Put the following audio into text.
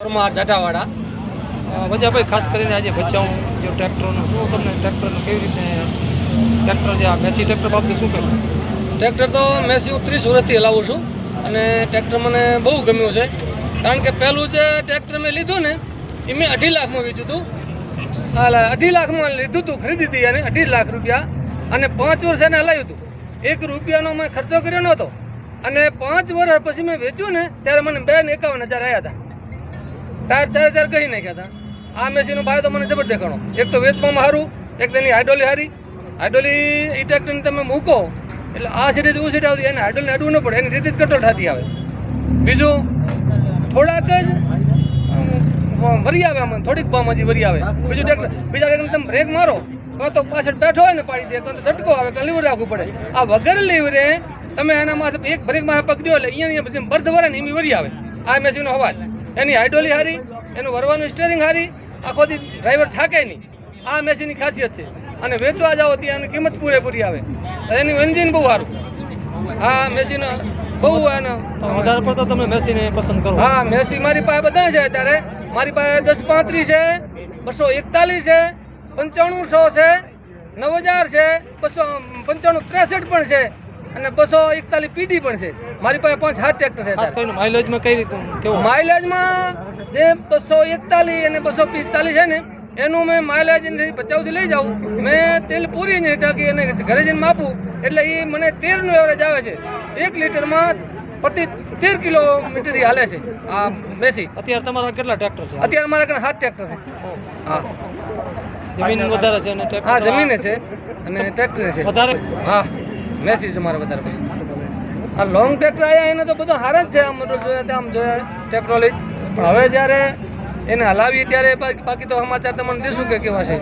પરમાર દાઢાવાળા વજાભાઈ ખાસ કરીને આજે ભચાઉ જે ટ્રેક્ટરનું શું તમને ટ્રેક્ટરનું કેવી રીતે ટ્રેક્ટર જે આ મેસી ટ્રેક્ટર બાબતે શું કહેશો? ટ્રેક્ટર તો મેસી હું 30 વર્ષથી હલાવું છું અને ટ્રેક્ટર મને બહુ ગમ્યું છે. કારણ કે પહેલું જે ટ્રેક્ટર મેં લીધું ને એ મેં 2.5 લાખમાં વેચ્યું હતું. 2.5 લાખમાં લીધું હતું, ખરીદી હતી અને 2.5 લાખ રૂપિયા અને 5 વર્ષ એને હલાવ્યું હતું. 1 રૂપિયાનો મેં ખર્ચો કર્યો નહોતો અને 5 વર્ષ પછી મેં વેચ્યું ને ત્યારે મને 2,51,000 આવ્યા હતા. ટાયર 4 કહી નાખ્યા હતા. આ મેસીનો ભાવ તો મને જબરદસ્ત દેખાણો. એક તો વેચવામાં સારું, એક તેની હાઇડ્રોલી સારી. હાઇડ્રોલી એ ટ્રેક્ટરને તમે મૂકો એટલે આ સીટેથી હું સીટ આવતી એને હાઇડ્રોલને અડવું ન પડે, એની રીતે જ કંટ્રોલ થતી આવે. બીજું થોડાક જ વરી આવે, આમાં થોડીક ભાવમાં જ વરી આવે. બીજું ટ્રેક્ટર બીજા ટ્રેક્ટર તમે બ્રેક મારો કાં તો પાછળ બેઠો હોય ને પાડી દે, કાં તો ઝટકો આવે, કાં લીવર રાખવું પડે. આ વગર લીવરે તમે એના માથે એક બ્રેકમાં પગ દો એટલે અહીંયા બધી બર્થ ભરે ને એમ વરી આવે. આ મેસીનો અવાજ, એની હાઇડ્રોલી સારી, એનું વરવાનું સ્ટેરિંગ સારી, આખોથી ડ્રાઈવર થાકે નહીં. આ મેસીની ખાસિયત છે. અને વેચવા જાઓ ત્યાં એની કિંમત પૂરેપૂરી આવે. એનું એન્જિન બહુ સારું. આ મેસીનો બહુ એનો વધારે પડતો તમે મેસીને પસંદ કરો? હા, મેસી મારી પાસે બધા છે. અત્યારે મારી પાસે 1035 છે, 241 છે, 9500 છે, 9000 છે, 295 63 પણ છે અને 241 પીડી પણ છે. મારી પાસે 5-7 ટ્રેક્ટર છે. ખાસ કરીને માઇલેજમાં કઈ રીતે કેવું? માઇલેજમાં જે 241 અને 245 છે ને એનું મેં માઇલેજ ભચાઉથી લઈ જાઉં. મેં તેલ પૂરી નહીં ટાંકી અને ઘરે જઈને માપું એટલે એ મને 13નું એવરેજ આવે છે. 1 લીટરમાં પ્રતિ 13 કિલોમીટર હાલે છે આ મેસી. અત્યારે તમારા કેટલા ટ્રેક્ટર છે? અત્યારે મારા ઘણા 7 ટ્રેક્ટર છે. હા, જમીન વધારે છે અને ટ્રેક્ટર? હા, જમીને છે અને ટ્રેક્ટર છે વધારે. હા, મેસી જ મારે વધારે પસંદ. આ લોંગ ટ્રેક્ટર આવ્યા એને તો બધું હાર જ છે. આમ આમ જોઈએ ટેકનોલોજી, પણ હવે જ્યારે એને હલાવીએ ત્યારે બાકી તો સમાચાર તમને દેશું કે કેવા છે.